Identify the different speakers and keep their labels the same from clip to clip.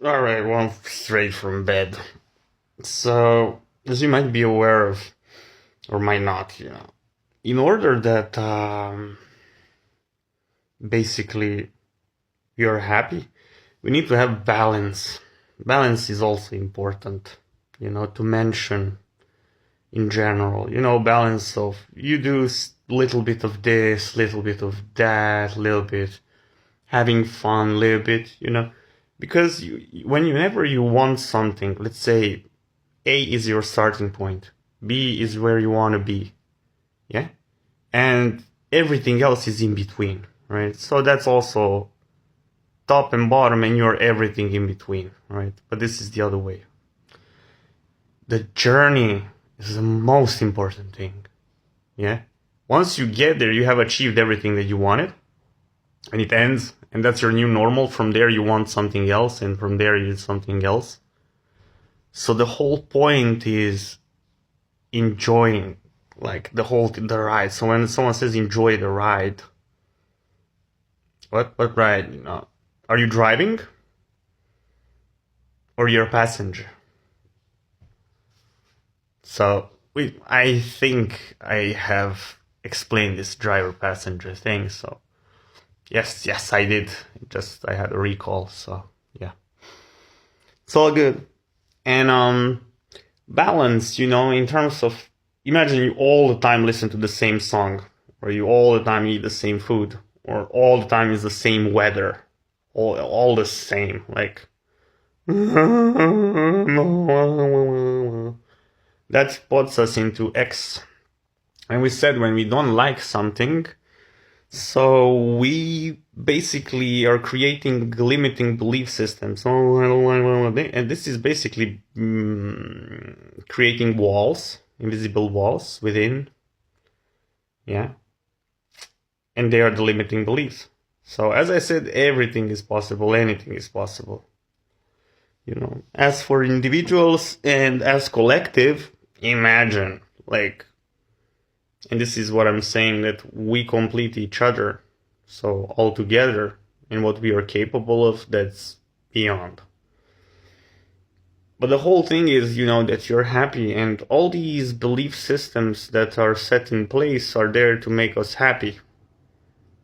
Speaker 1: Alright, well, straight from bed. So, as you might be aware of, or might not, in order that basically you're happy, we need to have balance. Balance is also important, to mention in general. Balance of you do little bit of this, little bit of that, little bit having fun, little bit, because whenever you want something, let's say A is your starting point, B is where you want to be, yeah, and everything else is in between, right? So that's also top and bottom, and you're everything in between, right? But this is the other way. The journey is the most important thing, yeah. Once you get there, you have achieved everything that you wanted, and it ends, and that's your new normal. From there you want something else, and from there you need something else. So the whole point is enjoying, like, the ride. So when someone says enjoy the ride, what ride? Are you driving, or you're a passenger? So I think I have explained this driver passenger thing. So yes, I did. I had a recall. So yeah, it's all good. And balance, in terms of, imagine you all the time listen to the same song, or you all the time eat the same food, or all the time is the same weather, all the same, like that puts us into X. And we said when we don't like something, so we basically are creating limiting belief systems. Oh, I don't like, and this is basically creating walls, invisible walls within. Yeah. And they are the limiting beliefs. So as I said, everything is possible, anything is possible. As for individuals and as collective, imagine, like, and this is what I'm saying, that we complete each other. So all together, and what we are capable of, that's beyond. But the whole thing is, that you're happy, and all these belief systems that are set in place are there to make us happy.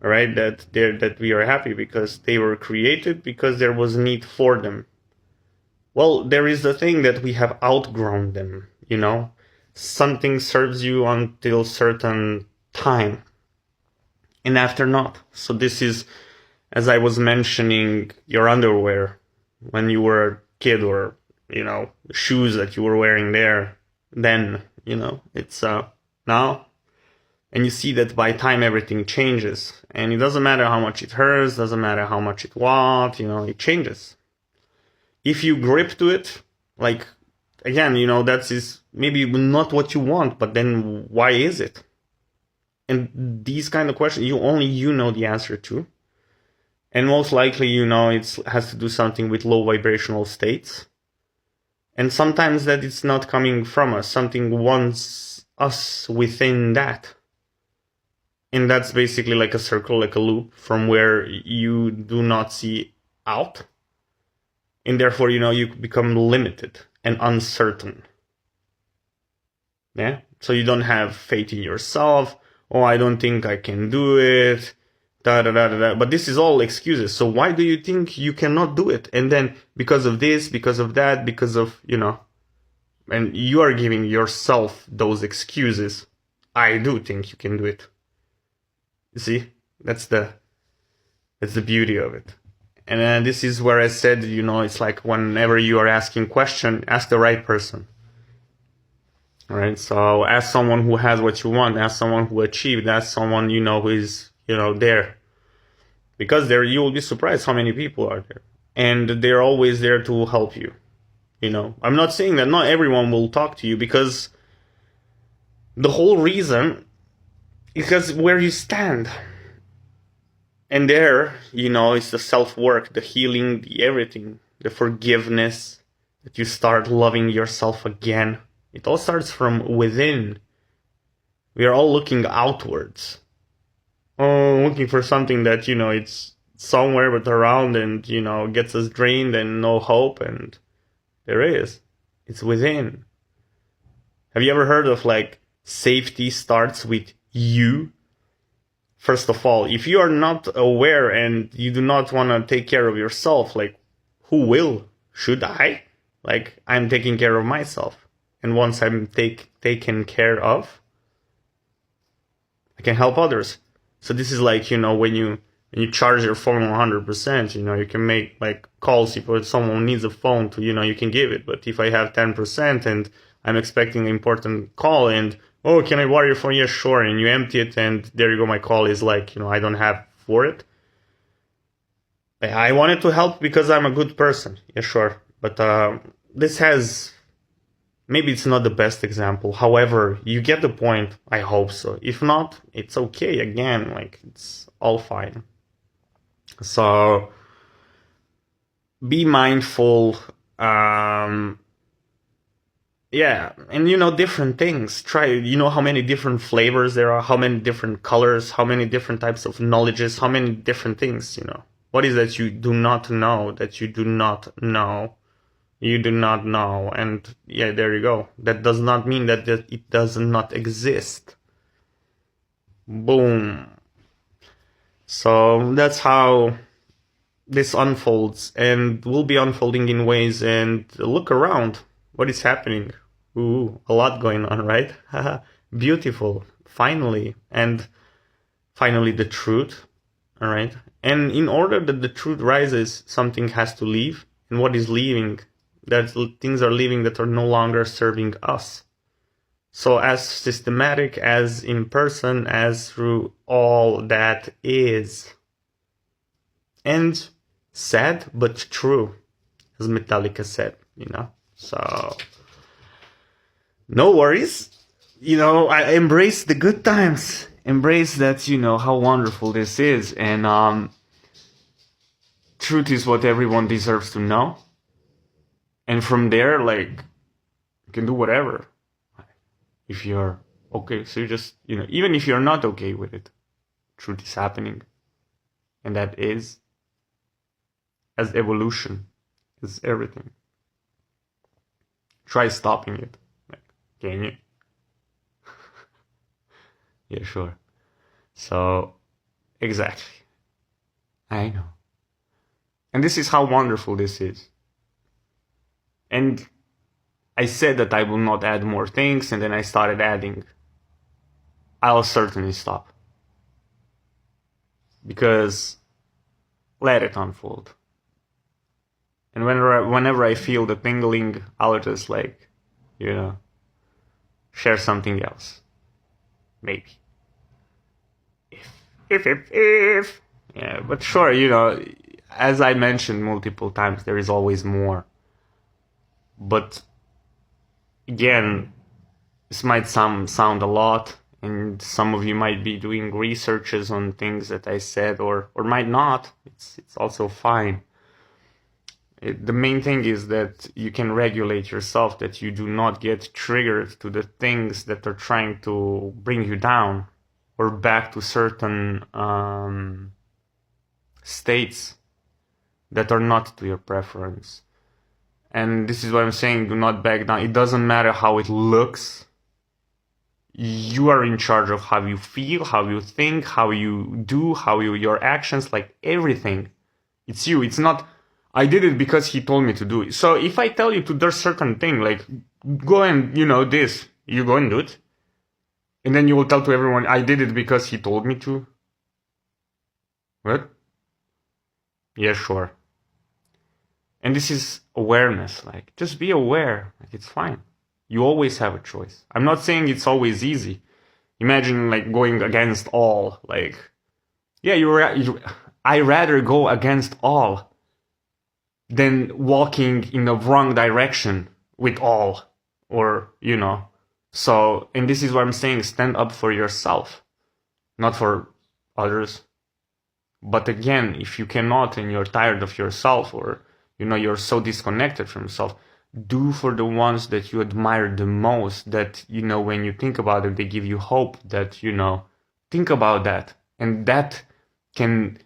Speaker 1: Right? That we are happy because they were created because there was need for them. Well, there is the thing that we have outgrown them, Something serves you until certain time, and after not. So this is, as I was mentioning, your underwear when you were a kid, or, the shoes that you were wearing there, then, it's now. And you see that by time everything changes, and it doesn't matter how much it hurts, doesn't matter how much it it changes. If you grip to it, like, again, that is maybe not what you want, but then why is it? And these kind of questions, only you know the answer to. And most likely, it has to do something with low vibrational states. And sometimes that it's not coming from us. Something wants us within that. And that's basically like a circle, like a loop, from where you do not see out. And therefore, you become limited and uncertain. Yeah? So you don't have faith in yourself. Oh, I don't think I can do it. But this is all excuses. So why do you think you cannot do it? And then because of this, because of that, because of, and you are giving yourself those excuses. I do think you can do it. You see? That's the beauty of it. And this is where I said, it's like whenever you are asking question, ask the right person. All right? So ask someone who has what you want. Ask someone who achieved. Ask someone, who is, there. Because there, you will be surprised how many people are there. And they're always there to help you. I'm not saying that not everyone will talk to you, because the whole reason is because where you stand. And there, it's the self-work, the healing, the everything, the forgiveness, that you start loving yourself again. It all starts from within. We are all looking outwards. Looking for something that, it's somewhere but around, and gets us drained and no hope. And there is. It's within. Have you ever heard of like safety starts with you? First of all, if you are not aware and you do not want to take care of yourself, like, who will? Should I? Like, I'm taking care of myself. And once I'm taken care of, I can help others. So this is like, when you charge your phone 100%, you can make like calls. If someone needs a phone to, you can give it. But if I have 10% and I'm expecting an important call and, oh, can I borrow your phone? Yeah, sure. And you empty it and there you go. My call is like, I don't have for it. I wanted to help because I'm a good person. Yeah, sure. But this has, maybe it's not the best example. However, you get the point. I hope so. If not, it's okay. Again, like, it's all fine. So be mindful. Yeah, and different things. Try, how many different flavors there are, how many different colors, how many different types of knowledges, how many different things, What is that you do not know, that you do not know? You do not know, and yeah, there you go. That does not mean that it does not exist. Boom. So that's how this unfolds, and will be unfolding in ways. And look around. What is happening? Ooh, a lot going on, right? Beautiful. Finally. And finally the truth. All right. And in order that the truth rises, something has to leave. And what is leaving? That things are leaving that are no longer serving us. So as systematic, as in person, as through all that is. And sad, but true, as Metallica said, So, no worries. I embrace the good times. Embrace that, how wonderful this is. And truth is what everyone deserves to know. And from there, like, you can do whatever. If you're okay, so you just, even if you're not okay with it, truth is happening. And that is, as evolution, is everything. Try stopping it. Like, can you? Yeah, sure. So, exactly. I know. And this is how wonderful this is. And I said that I will not add more things, and then I started adding. I'll certainly stop. Because let it unfold. And whenever I feel the tingling, I'll just share something else. Maybe. If. Yeah, but sure, as I mentioned multiple times, there is always more. But again, this might sound a lot, and some of you might be doing researches on things that I said, or might not. It's also fine. The main thing is that you can regulate yourself, that you do not get triggered to the things that are trying to bring you down or back to certain states that are not to your preference. And this is what I'm saying, do not back down. It doesn't matter how it looks. You are in charge of how you feel, how you think, how you do, your actions, like everything. It's you. It's not, I did it because he told me to do it. So if I tell you to do a certain thing, like, go and, this, you go and do it. And then you will tell to everyone, I did it because he told me to. What? Yeah, sure. And this is awareness. Like, just be aware. Like, it's fine. You always have a choice. I'm not saying it's always easy. Imagine, like, going against all. Like, yeah, I rather go against all than walking in the wrong direction with all. Or, So, and this is what I'm saying, stand up for yourself. Not for others. But again, if you cannot and you're tired of yourself, or you're so disconnected from yourself, do for the ones that you admire the most, that when you think about it, they give you hope, that think about that, and that can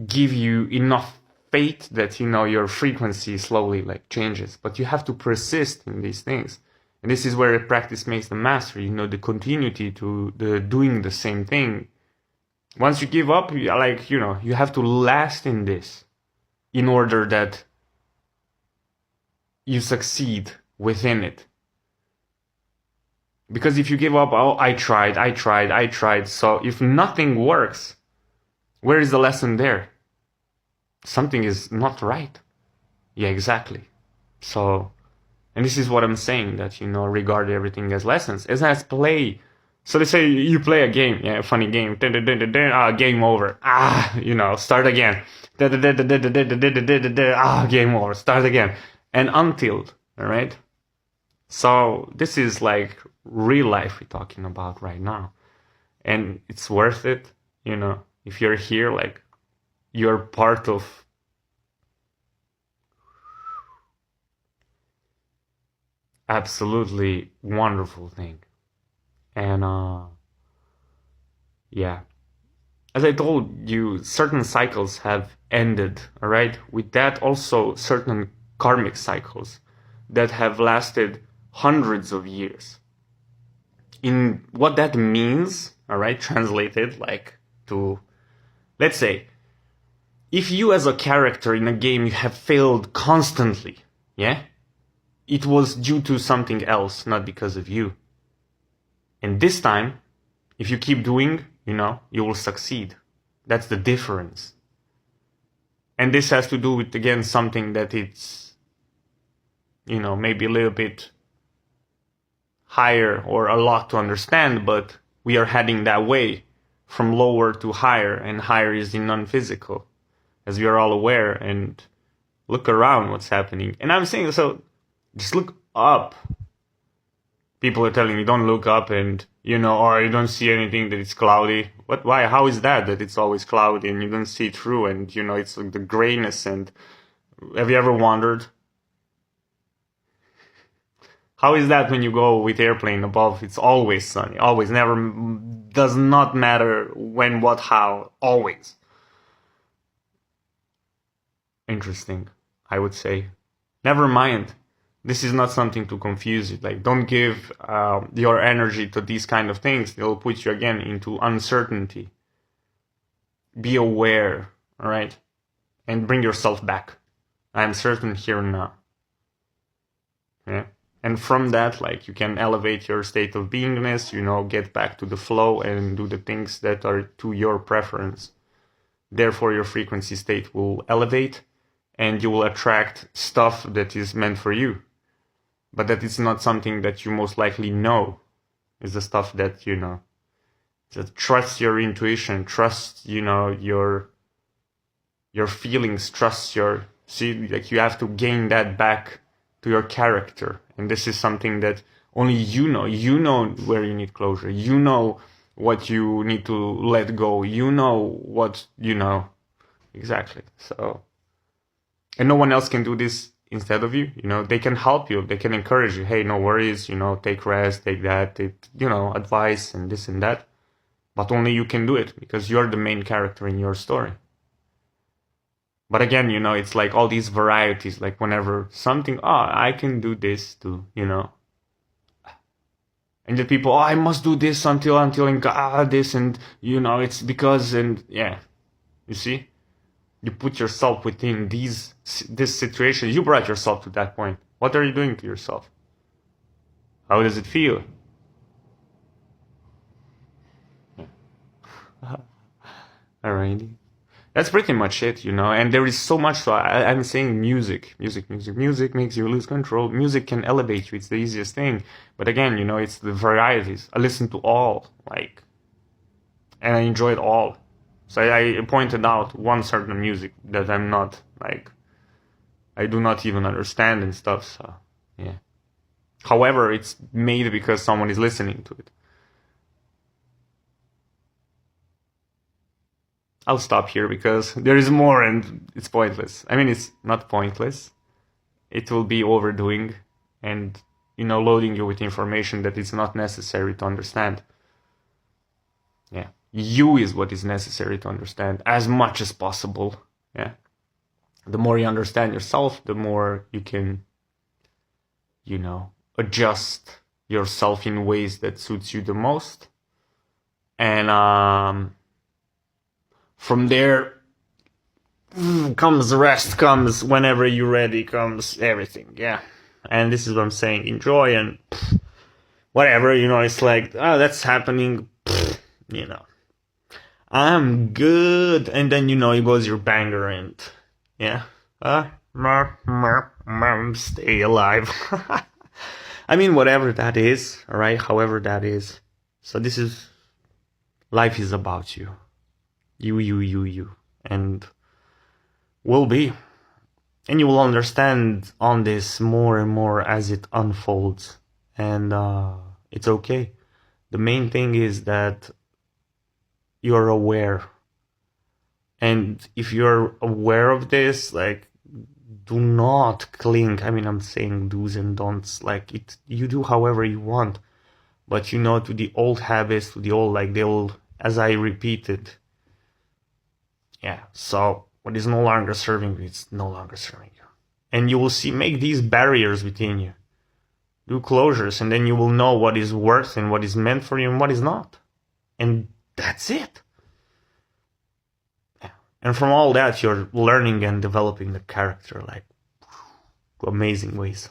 Speaker 1: give you enough faith that, you know, your frequency slowly like changes. But you have to persist in these things. And this is where practice makes the master, you know, the continuity to the doing the same thing. Once you give up, like, you know, you have to last in this in order that you succeed within it. Because if you give up, oh, I tried. So if nothing works, where is the lesson there? Something is not right. Yeah, exactly. So, and this is what I'm saying, that, you know, regard everything as lessons, as play. So they say you play a game, yeah, a funny game, game over. You know, start again. Game over, start again. And until, all right? So this is like real life we're talking about right now. And it's worth it, you know, if you're here, like, you're part of absolutely wonderful thing. And yeah, as I told you, certain cycles have ended, all right? With that, also certain karmic cycles that have lasted hundreds of years. In what that means, all right, translated like to, let's say, if you as a character in a game you have failed constantly, yeah, it was due to something else, not because of you. And this time, if you keep doing, you know, you will succeed. That's the difference. And this has to do with, again, something that it's, you know, maybe a little bit higher or a lot to understand, but we are heading that way from lower to higher, and higher is the non-physical, as we are all aware. And look around what's happening. And I'm saying, so just look up. People are telling me, don't look up, and, you know, or you don't see anything, that it's cloudy. What? Why? How is that it's always cloudy and you don't see through, and, you know, it's like the grayness? And have you ever wondered? How is that when you go with airplane above, it's always sunny, always, never, does not matter when, what, how, always. Interesting, I would say. Never mind. This is not something to confuse you. Like, don't give your energy to these kind of things. They'll put you again into uncertainty. Be aware, all right? And bring yourself back. I'm certain here now. Yeah? And from that, like, you can elevate your state of beingness, you know, get back to the flow and do the things that are to your preference. Therefore, your frequency state will elevate and you will attract stuff that is meant for you. But that is not something that you most likely know. It's the stuff that, you know, that trust your intuition, trust, you know, your feelings, trust your, see, like, you have to gain that back to your character. And this is something that only you know where you need closure, you know what you need to let go, you know what, you know, exactly. So, and no one else can do this instead of you, you know. They can help you, they can encourage you, hey, no worries, you know, take rest, take that, take, you know, advice and this and that. But only you can do it, because you're the main character in your story. But again, you know, it's like all these varieties, like whenever something, I can do this too, you know. And the people, I must do this until and this, and, you know, it's because, and yeah, you see? You put yourself within this situation. You brought yourself to that point. What are you doing to yourself? How does it feel? Alrighty. That's pretty much it, you know. And there is so much. So I'm saying music makes you lose control. Music can elevate you. It's the easiest thing. But again, you know, it's the varieties. I listen to all, like, and I enjoy it all. So I pointed out one certain music that I'm not, like, I do not even understand and stuff, so, yeah. However, it's made because someone is listening to it. I'll stop here because there is more and it's pointless. I mean, it's not pointless. It will be overdoing and, you know, loading you with information that is not necessary to understand. Yeah. You is what is necessary to understand as much as possible. Yeah. The more you understand yourself, the more you can, adjust yourself in ways that suits you the most. And from there comes the rest, comes whenever you're ready, comes everything. Yeah. And this is what I'm saying. Enjoy and whatever, it's like, oh, that's happening, I'm good. And then, it goes your banger and, yeah, stay alive. I mean, whatever that is, all right, however that is. So life is about you. You. And will be. And you will understand on this more and more as it unfolds. And it's okay. The main thing is that you're aware. And if you're aware of this, like, do not cling. I mean, I'm saying do's and don'ts. Like, you do however you want. But, to the old habits, to the old, as I repeated. Yeah, so what is no longer serving you, it's no longer serving you. And you will make these barriers between you. Do closures, and then you will know what is worth and what is meant for you and what is not. And that's it. And from all that, you're learning and developing the character, amazing ways.